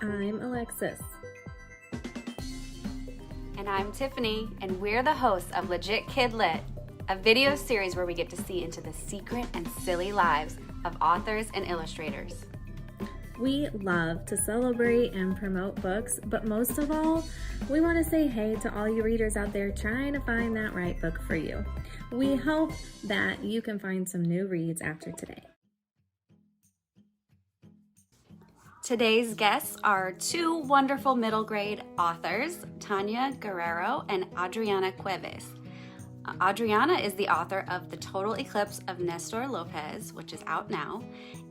I'm Alexis. And I'm Tiffany, and we're the hosts of Legit KidLit, a video series where we get to see into the secret and silly lives of authors and illustrators. We love to celebrate and promote books, but most of all, we want to say hey to all you readers out there trying to find that right book for you. We hope that you can find some new reads after today. Today's guests are two wonderful middle grade authors, Tanya Guerrero and Adrianna Cuevas. Adrianna is the author of The Total Eclipse of Nestor Lopez, which is out now,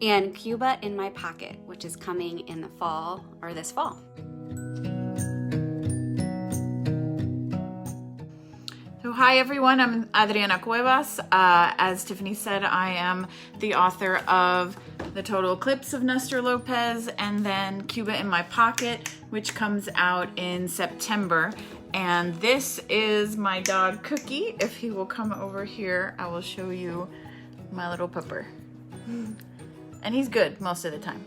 and Cuba in My Pocket, which is coming in the fall, or this fall. So hi everyone, I'm Adrianna Cuevas. As Tiffany said, I am the author of The Total Eclipse of Nestor Lopez and then Cuba in My Pocket, which comes out in September. And this is my dog Cookie. If he will come over here, I will show you my little pupper. And he's good most of the time.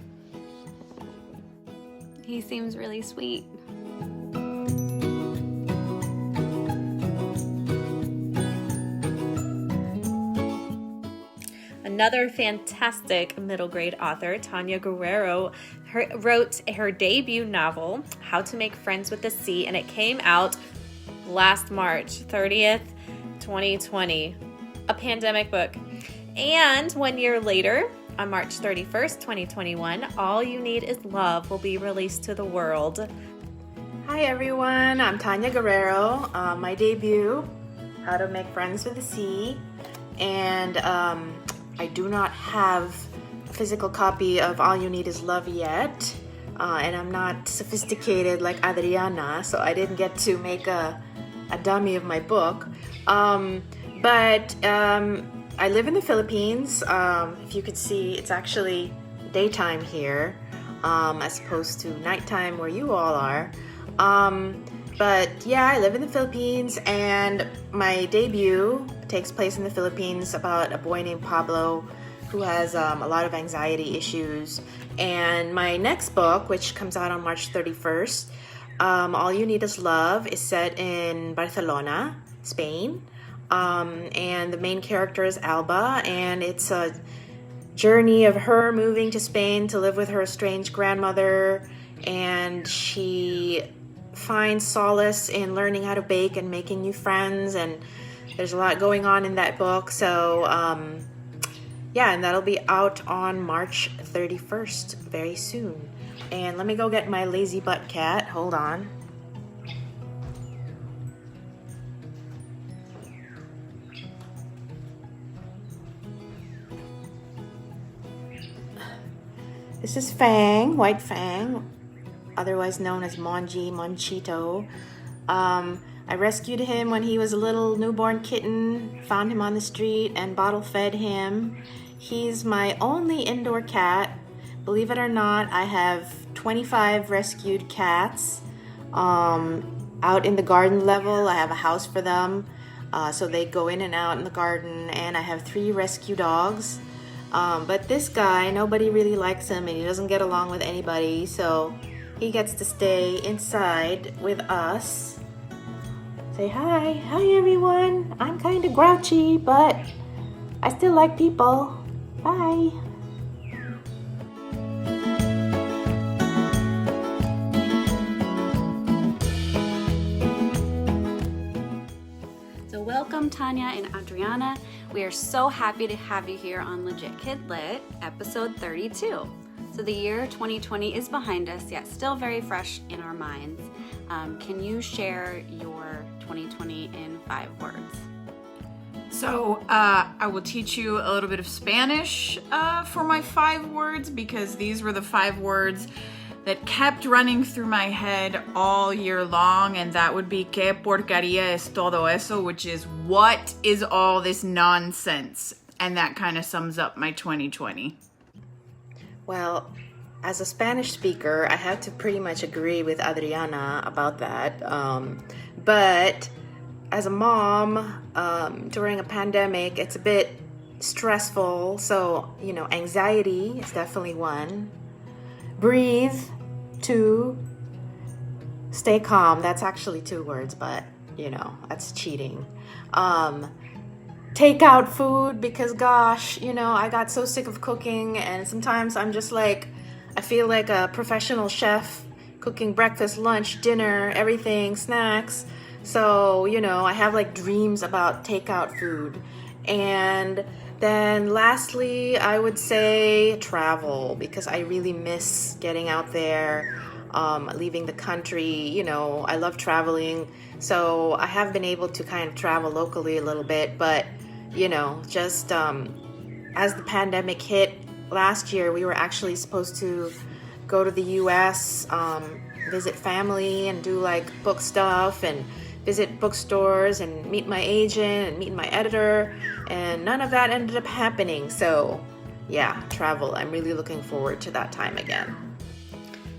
He seems really sweet. Another fantastic middle grade author, Tanya Guerrero, wrote her debut novel, How to Make Friends with the Sea, and it came out last March 30th, 2020, a pandemic book. And 1 year later, on March 31st, 2021, All You Knead Is Love will be released to the world. Hi everyone, I'm Tanya Guerrero. My debut, How to Make Friends with the Sea, and I do not have a physical copy of All You Knead Is Love yet, and I'm not sophisticated like Adrianna, so I didn't get to make a dummy of my book. But I live in the Philippines. If you could see, it's actually daytime here, as opposed to nighttime where you all are. But yeah, I live in the Philippines, and my debut takes place in the Philippines about a boy named Pablo who has a lot of anxiety issues. And my next book, which comes out on March 31st, All You Knead Is Love, is set in Barcelona, Spain. And the main character is Alba, and it's a journey of her moving to Spain to live with her estranged grandmother, and she finds solace in learning how to bake and making new friends, and there's a lot going on in that book. So yeah, and that'll be out on March 31st very soon. And let me go get my lazy butt cat. Hold on. This is Fang, White Fang, otherwise known as Monchito. I rescued him when he was a little newborn kitten, found him on the street, and bottle fed him. He's my only indoor cat. Believe it or not, I have 25 rescued cats out in the garden level. I have a house for them, so they go in and out in the garden, and I have 3 rescue dogs. But this guy, nobody really likes him, and he doesn't get along with anybody, so he gets to stay inside with us. Say hi. Hi everyone. I'm kind of grouchy, but I still like people. Bye. So welcome, Tanya and Adrianna. We are so happy to have you here on Legit KidLit, episode 32. So the year 2020 is behind us, yet still very fresh in our minds. Can you share your 2020 in 5 words? So I will teach you a little bit of Spanish for my 5 words, because these were the 5 words that kept running through my head all year long, and that would be ¿Qué porquería es todo eso?, which is what is all this nonsense? And that kind of sums up my 2020. Well, as a Spanish speaker, I have to pretty much agree with Adrianna about that. But as a mom, during a pandemic, it's a bit stressful. So, anxiety is definitely one. Breathe. 2, stay calm. That's actually 2 words, but that's cheating. Take out food because gosh, I got so sick of cooking, and sometimes I'm just like, I feel like a professional chef cooking breakfast, lunch, dinner, everything, snacks. So, I have like dreams about takeout food. And then lastly, I would say travel, because I really miss getting out there, leaving the country. I love traveling. So I have been able to kind of travel locally a little bit, but just as the pandemic hit last year, we were actually supposed to go to the US, visit family and do like book stuff and visit bookstores and meet my agent and meet my editor, and none of that ended up happening. So yeah, travel. I'm really looking forward to that time again.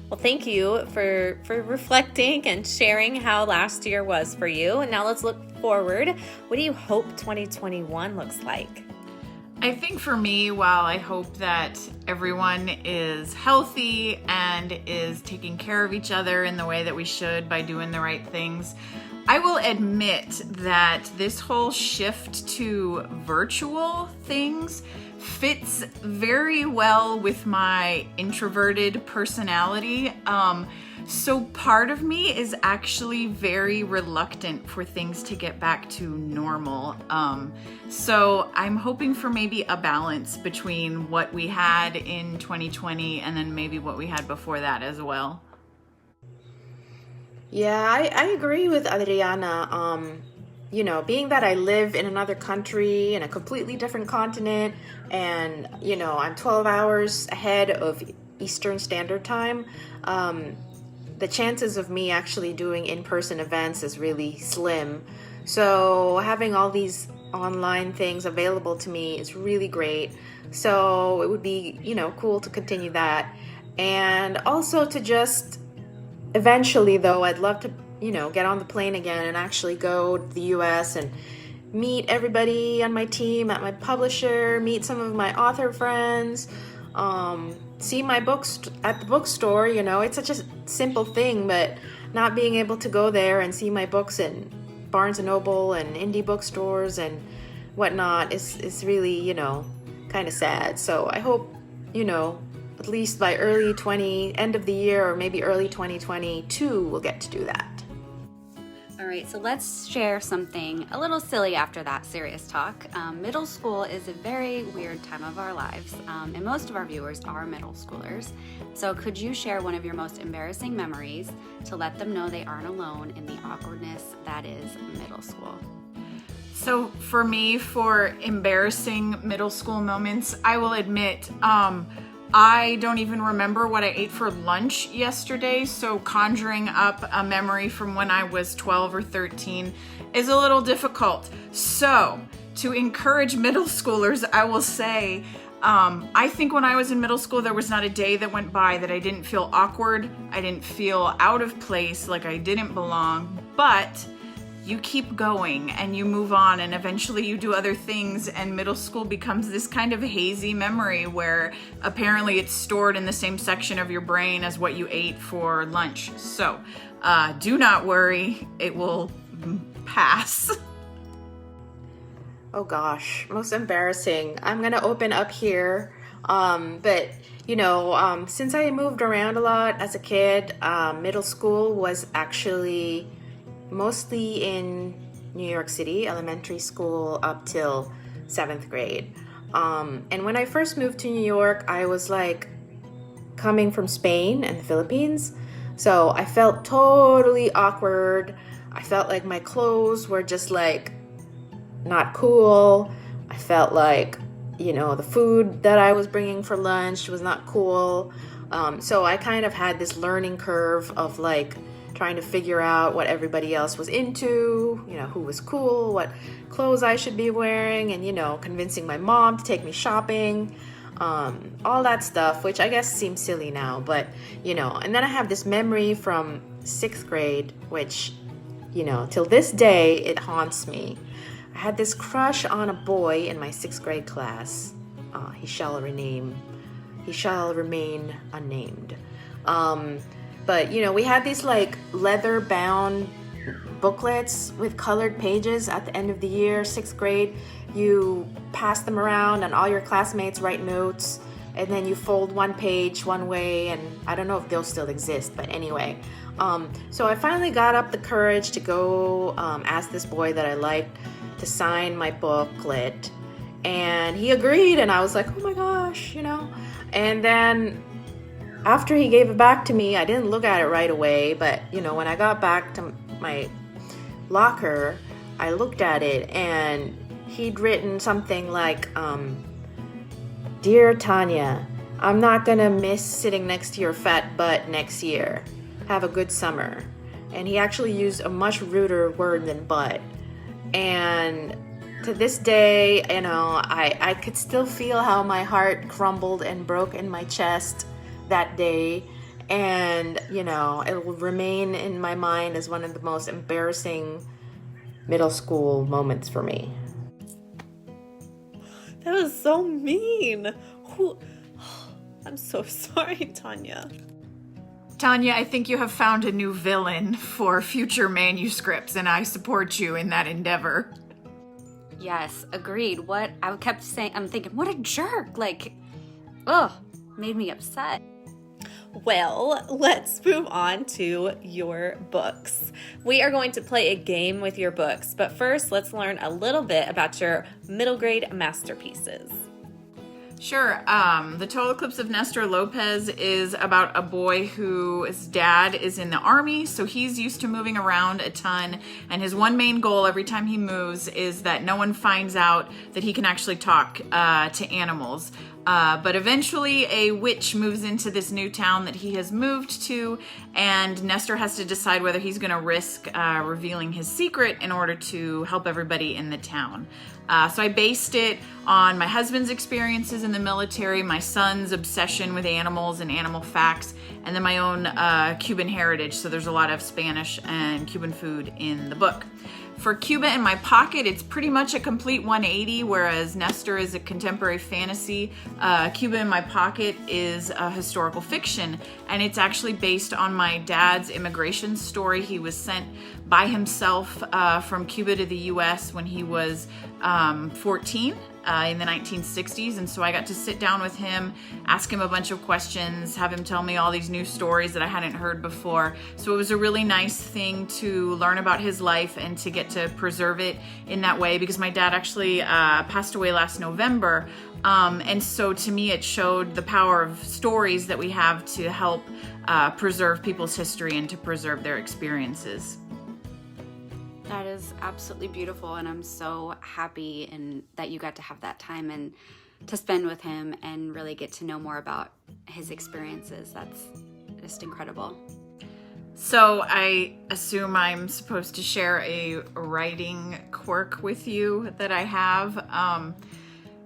Well, thank you for reflecting and sharing how last year was for you. And now let's look forward. What do you hope 2021 looks like? I think for me, while I hope that everyone is healthy and is taking care of each other in the way that we should by doing the right things, I will admit that this whole shift to virtual things fits very well with my introverted personality. So part of me is actually very reluctant for things to get back to normal. So I'm hoping for maybe a balance between what we had in 2020 and then maybe what we had before that as well. Yeah, I agree with Adriana. Being that I live in another country, in a completely different continent, and, I'm 12 hours ahead of Eastern Standard Time, the chances of me actually doing in-person events is really slim. So having all these online things available to me is really great. So it would be, cool to continue that. And also to just eventually, though, I'd love to, get on the plane again and actually go to the US and meet everybody on my team, at my publisher, meet some of my author friends, see my books at the bookstore. It's such a simple thing, but not being able to go there and see my books in Barnes & Noble and indie bookstores and whatnot is really, kind of sad. So I hope, at least by end of the year or maybe early 2022, we'll get to do that. All right, so let's share something a little silly after that serious talk. Middle school is a very weird time of our lives, and most of our viewers are middle schoolers. So could you share one of your most embarrassing memories to let them know they aren't alone in the awkwardness that is middle school? So for me, for embarrassing middle school moments, I will admit, I don't even remember what I ate for lunch yesterday, so conjuring up a memory from when I was 12 or 13 is a little difficult. So, to encourage middle schoolers, I will say, I think when I was in middle school, there was not a day that went by that I didn't feel awkward, I didn't feel out of place, like I didn't belong, but you keep going and you move on and eventually you do other things, and middle school becomes this kind of hazy memory where apparently it's stored in the same section of your brain as what you ate for lunch. So do not worry, it will pass. Oh gosh, most embarrassing. I'm gonna open up here, but since I moved around a lot as a kid, middle school was actually mostly in New York City, elementary school up till 7th grade. And when I first moved to New York, I was like coming from Spain and the Philippines. So I felt totally awkward. I felt like my clothes were just like not cool. I felt like, the food that I was bringing for lunch was not cool. So I kind of had this learning curve of like trying to figure out what everybody else was into, who was cool, what clothes I should be wearing, and, convincing my mom to take me shopping, all that stuff, which I guess seems silly now, but, and then I have this memory from 6th grade, which, till this day, it haunts me. I had this crush on a boy in my 6th grade class. He shall remain unnamed. But you know, we had these like leather bound booklets with colored pages at the end of the year, 6th grade. You pass them around and all your classmates write notes, and then you fold one page one way, and I don't know if they'll still exist, but anyway. So I finally got up the courage to go ask this boy that I liked to sign my booklet, and he agreed, and I was like, oh my gosh, you know. And then after he gave it back to me, I didn't look at it right away, but you know, when I got back to my locker, I looked at it, and he'd written something like, Dear Tanya, I'm not gonna miss sitting next to your fat butt next year. Have a good summer. And he actually used a much ruder word than butt. And to this day, you know, I could still feel how my heart crumbled and broke in my chest that day. And, you know, it will remain in my mind as one of the most embarrassing middle school moments for me. That was so mean. I'm so sorry, Tanya. Tanya, I think you have found a new villain for future manuscripts, and I support you in that endeavor. Yes, agreed. What I kept saying, I'm thinking, what a jerk. Like, ugh, made me upset. Well, let's move on to your books. We are going to play a game with your books, but first let's learn a little bit about your middle grade masterpieces. Sure. The Total Eclipse of Nestor Lopez is about a boy whose dad is in the army, so he's used to moving around a ton, and his one main goal every time he moves is that no one finds out that he can actually talk to animals. But eventually a witch moves into this new town that he has moved to, and Nestor has to decide whether he's going to risk revealing his secret in order to help everybody in the town. So I based it on my husband's experiences in the military, my son's obsession with animals and animal facts, and then my own Cuban heritage. So there's a lot of Spanish and Cuban food in the book. For Cuba in My Pocket, it's pretty much a complete 180, whereas Nestor is a contemporary fantasy. Cuba in My Pocket is a historical fiction, and it's actually based on my dad's immigration story. He was sent by himself from Cuba to the US when he was 14 in the 1960s, and so I got to sit down with him, ask him a bunch of questions, have him tell me all these new stories that I hadn't heard before. So it was a really nice thing to learn about his life and to get to preserve it in that way, because my dad actually passed away last November, and so to me it showed the power of stories that we have to help preserve people's history and to preserve their experiences. That is absolutely beautiful, and I'm so happy that you got to have that time and to spend with him and really get to know more about his experiences. That's just incredible. So I assume I'm supposed to share a writing quirk with you that I have.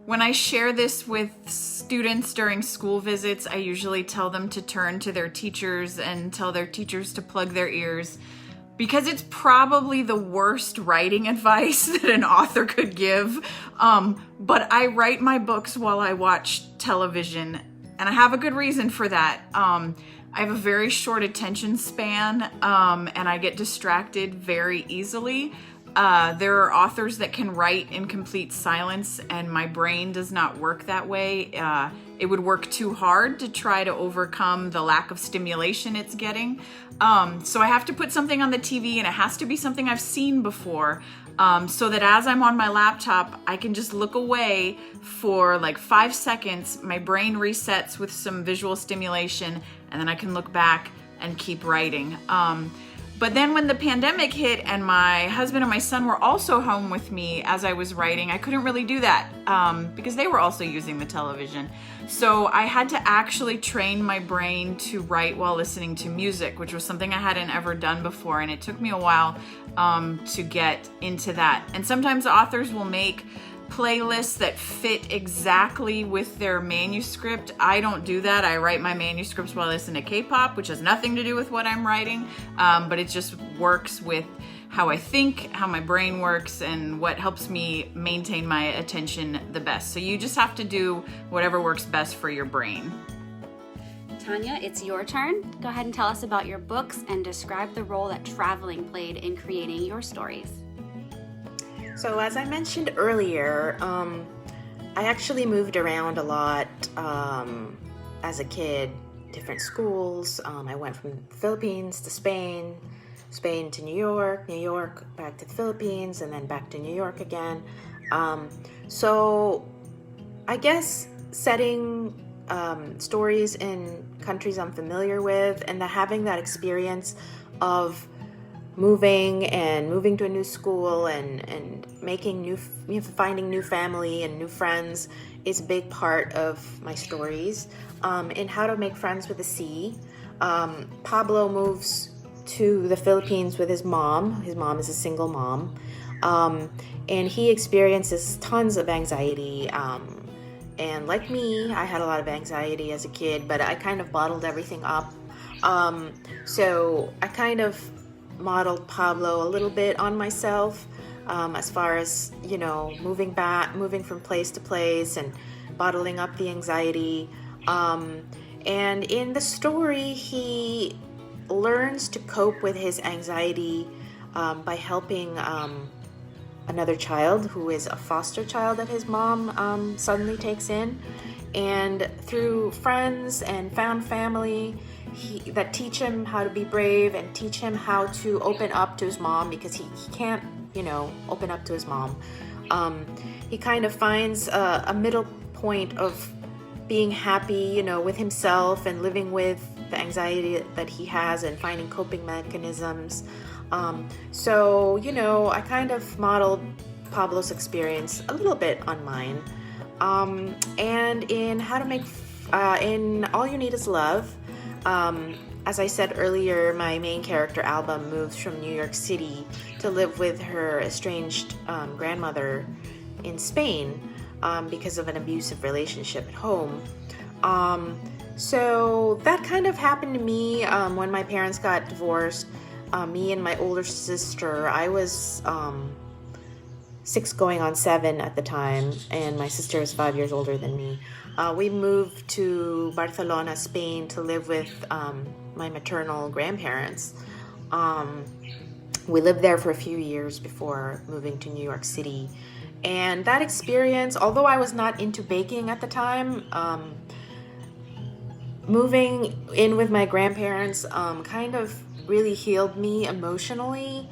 When I share this with students during school visits, I usually tell them to turn to their teachers and tell their teachers to plug their ears, because it's probably the worst writing advice that an author could give. But I write my books while I watch television, and I have a good reason for that. I have a very short attention span, and I get distracted very easily. There are authors that can write in complete silence, and my brain does not work that way. It would work too hard to try to overcome the lack of stimulation it's getting. So I have to put something on the TV, and it has to be something I've seen before, so that as I'm on my laptop, I can just look away for like 5 seconds, my brain resets with some visual stimulation, and then I can look back and keep writing. But then when the pandemic hit and my husband and my son were also home with me as I was writing, I couldn't really do that because they were also using the television. So I had to actually train my brain to write while listening to music, which was something I hadn't ever done before. And it took me a while to get into that. And sometimes authors will make playlists that fit exactly with their manuscript. I don't do that. I write my manuscripts while I listen to K-pop, which has nothing to do with what I'm writing, but it just works with how I think, how my brain works, and what helps me maintain my attention the best. So you just have to do whatever works best for your brain. Tanya, it's your turn. Go ahead and tell us about your books and describe the role that traveling played in creating your stories. So as I mentioned earlier, I actually moved around a lot as a kid, different schools. I went from the Philippines to Spain, Spain to New York, back to the Philippines, and then back to New York again. So I guess setting stories in countries I'm familiar with, and having that experience of moving to a new school and making finding new family and new friends is a big part of my stories. In How to Make Friends with the Sea, Pablo moves to the Philippines with his mom. His mom is a single mom, and he experiences tons of anxiety. And like me, I had a lot of anxiety as a kid, but I kind of bottled everything up. So I kind of modeled Pablo a little bit on myself, as far as, moving from place to place and bottling up the anxiety. And in the story, he learns to cope with his anxiety by helping another child who is a foster child that his mom suddenly takes in. And through friends and found family that teach him how to be brave and teach him how to open up to his mom, because he can't, open up to his mom. He kind of finds a middle point of being happy, with himself and living with the anxiety that he has and finding coping mechanisms. So, I kind of modeled Pablo's experience a little bit on mine. And in in All You Knead Is Love, as I said earlier, my main character, Alba, moves from New York City to live with her estranged grandmother in Spain because of an abusive relationship at home. So that kind of happened to me when my parents got divorced. Me and my older sister, I was 6 going on 7 at the time, and my sister is 5 years older than me. We moved to Barcelona, Spain to live with my maternal grandparents. We lived there for a few years before moving to New York City. And that experience, although I was not into baking at the time, moving in with my grandparents kind of really healed me emotionally.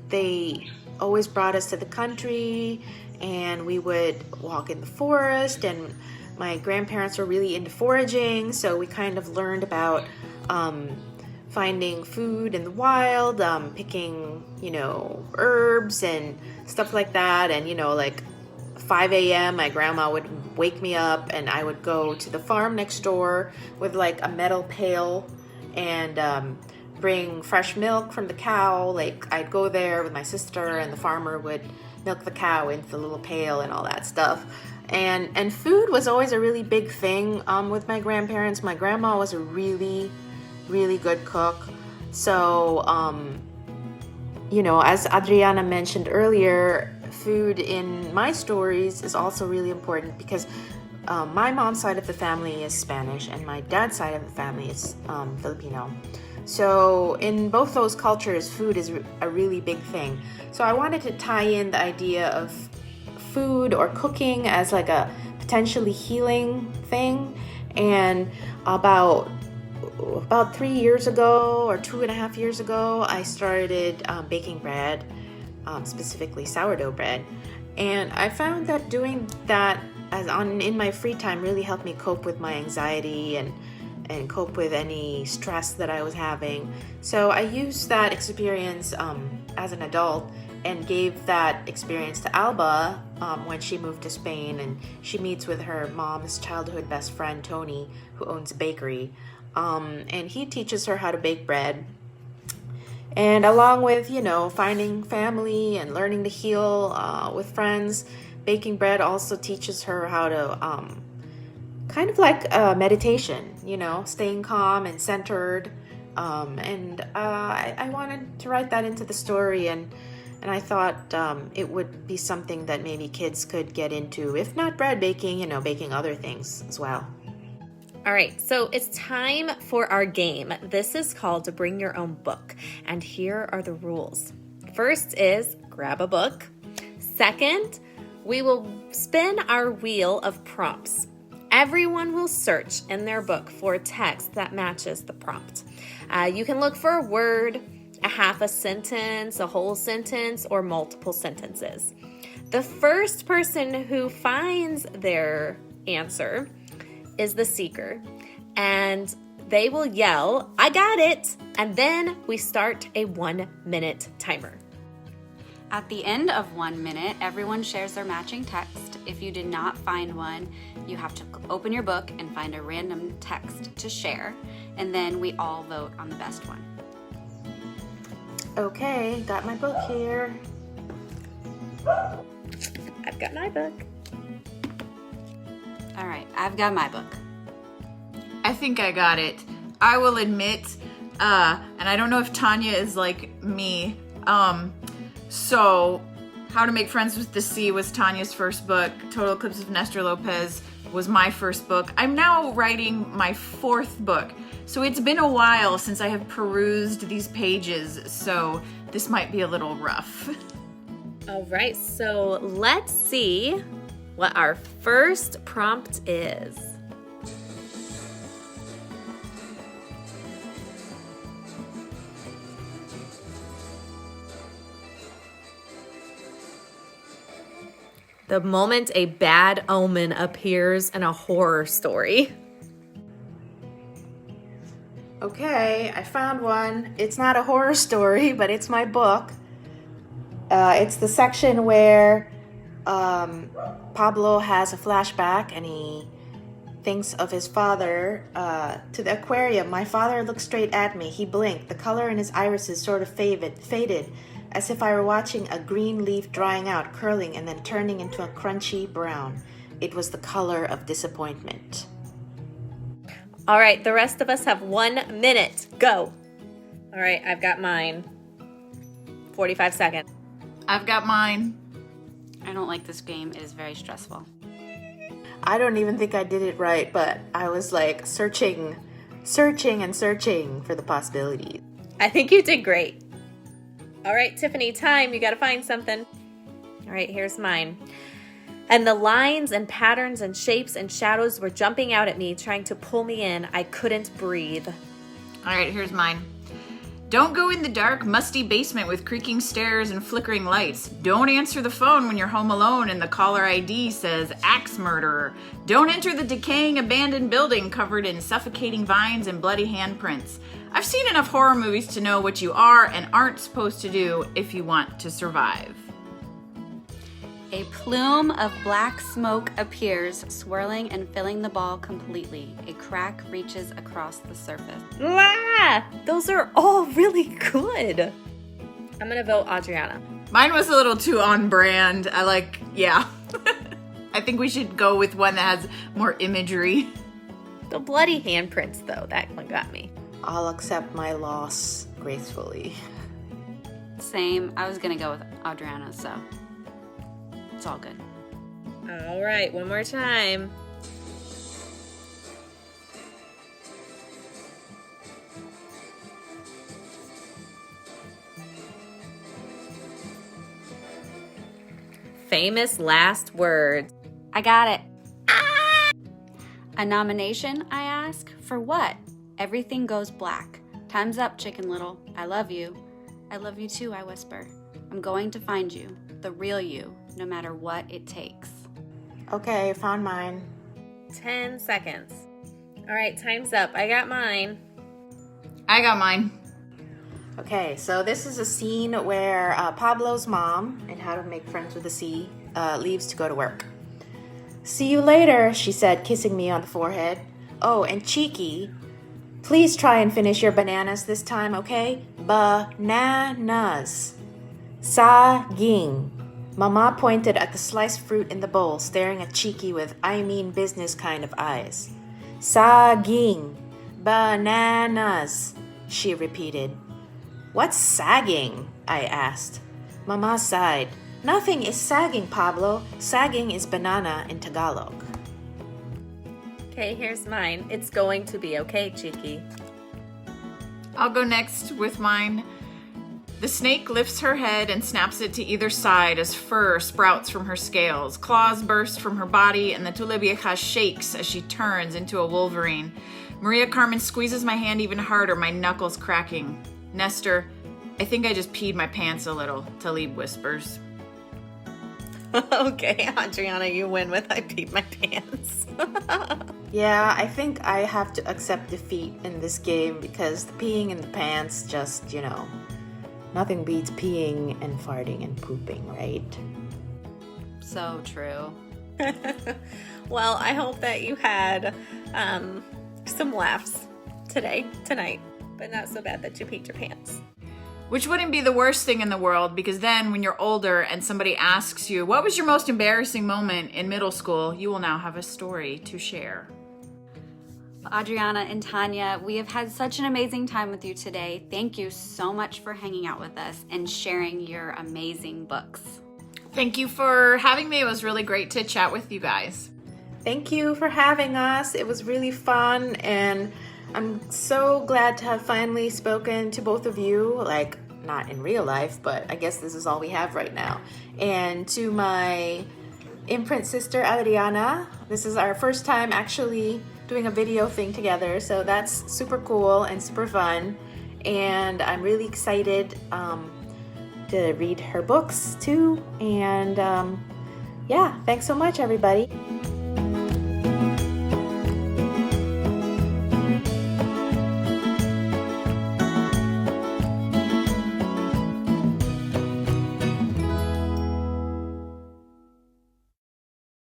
They always brought us to the country, and we would walk in the forest, and my grandparents were really into foraging, so we kind of learned about finding food in the wild, picking, herbs and stuff like that. And, like 5 a.m., my grandma would wake me up, and I would go to the farm next door with like a metal pail and bring fresh milk from the cow. Like I'd go there with my sister, and the farmer would milk the cow into the little pail and all that stuff. And food was always a really big thing with my grandparents. My grandma was a really, really good cook. So, as Adriana mentioned earlier, food in my stories is also really important because my mom's side of the family is Spanish and my dad's side of the family is Filipino. So in both those cultures, food is a really big thing. So I wanted to tie in the idea of food or cooking as like a potentially healing thing. And about 3 years ago or 2.5 years ago, I started baking bread, specifically sourdough bread. And I found that doing that in my free time really helped me cope with my anxiety and cope with any stress that I was having. So I used that experience as an adult and gave that experience to Alba when she moved to Spain, and she meets with her mom's childhood best friend, Tony, who owns a bakery. And he teaches her how to bake bread. And along with, finding family and learning to heal with friends, baking bread also teaches her how to kind of like meditation, staying calm and centered. And I wanted to write that into the story, and I thought it would be something that maybe kids could get into, if not bread baking, baking other things as well. All right, so it's time for our game. This is called Bring Your Own Book, and here are the rules. First is grab a book. Second, we will spin our wheel of prompts. Everyone will search in their book for text that matches the prompt. You can look for a word, a half a sentence, a whole sentence, or multiple sentences. The first person who finds their answer is the seeker, and they will yell, "I got it!" And then we start a 1-minute timer. At the end of 1 minute, everyone shares their matching text. If you did not find one, you have to open your book and find a random text to share, and then we all vote on the best one. Okay, got my book here. I've got my book. All right, I've got my book. I think I got it. I will admit, and I don't know if Tanya is like me, so How to Make Friends with the Sea was Tanya's first book. Total Eclipse of Nestor Lopez was my first book. I'm now writing my 4th book, so it's been a while since I have perused these pages, so this might be a little rough. All right, so let's see what our first prompt is. The moment a bad omen appears in a horror story. Okay, I found one. It's not a horror story, but it's my book. It's the section where Pablo has a flashback and he thinks of his father to the aquarium. My father looked straight at me. He blinked. The color in his irises sort of faded, as if I were watching a green leaf drying out, curling, and then turning into a crunchy brown. It was the color of disappointment. All right, the rest of us have 1 minute. Go. All right, I've got mine. 45 seconds. I've got mine. I don't like this game. It is very stressful. I don't even think I did it right, but I was like searching for the possibilities. I think you did great. All right, Tiffany, time. You got to find something. All right, here's mine. And the lines and patterns and shapes and shadows were jumping out at me, trying to pull me in. I couldn't breathe. All right, here's mine. Don't go in the dark, musty basement with creaking stairs and flickering lights. Don't answer the phone when you're home alone and the caller ID says axe murderer. Don't enter the decaying abandoned building covered in suffocating vines and bloody handprints. I've seen enough horror movies to know what you are and aren't supposed to do if you want to survive. A plume of black smoke appears, swirling and filling the ball completely. A crack reaches across the surface. Ah, those are all really good. I'm going to vote Adrianna. Mine was a little too on brand. I think we should go with one that has more imagery. The bloody handprints, though, that one got me. I'll accept my loss gracefully. Same. I was going to go with Adrianna, so it's all good. All right, one more time. Famous last words. I got it. A nomination, I ask? For what? Everything goes black. Time's up, Chicken Little. I love you. I love you too, I whisper. I'm going to find you, the real you, no matter what it takes. Okay, found mine. 10 seconds. All right, time's up. I got mine. I got mine. Okay, so this is a scene where Pablo's mom, in How to Make Friends with the Sea, leaves to go to work. See you later, she said, kissing me on the forehead. Oh, and cheeky, please try and finish your bananas this time, okay? Bananas. Saging. Mama pointed at the sliced fruit in the bowl, staring at Cheeky with I mean business kind of eyes. Saging. Bananas, she repeated. What's sagging? I asked. Mama sighed. Nothing is sagging, Pablo. Sagging is banana in Tagalog. Okay, here's mine. It's going to be okay, Cheeky. I'll go next with mine. The snake lifts her head and snaps it to either side as fur sprouts from her scales. Claws burst from her body, and the Tulivieja shakes as she turns into a wolverine. Maria Carmen squeezes my hand even harder, my knuckles cracking. Nestor, I think I just peed my pants a little, Talib whispers. Okay, Adrianna, you win with I peed my pants. Yeah, I think I have to accept defeat in this game because the peeing in the pants just, nothing beats peeing and farting and pooping, right? So true. Well, I hope that you had some laughs tonight, but not so bad that you peed your pants. Which wouldn't be the worst thing in the world, because then when you're older and somebody asks you, what was your most embarrassing moment in middle school, you will now have a story to share. Adrianna and Tanya, we have had such an amazing time with you today. Thank you so much for hanging out with us and sharing your amazing books. Thank you for having me. It was really great to chat with you guys. Thank you for having us. It was really fun, and I'm so glad to have finally spoken to both of you, like not in real life, but I guess this is all we have right now. And to my imprint sister, Adrianna, this is our first time actually doing a video thing together, so that's super cool and super fun. And I'm really excited to read her books too. And yeah, thanks so much, everybody.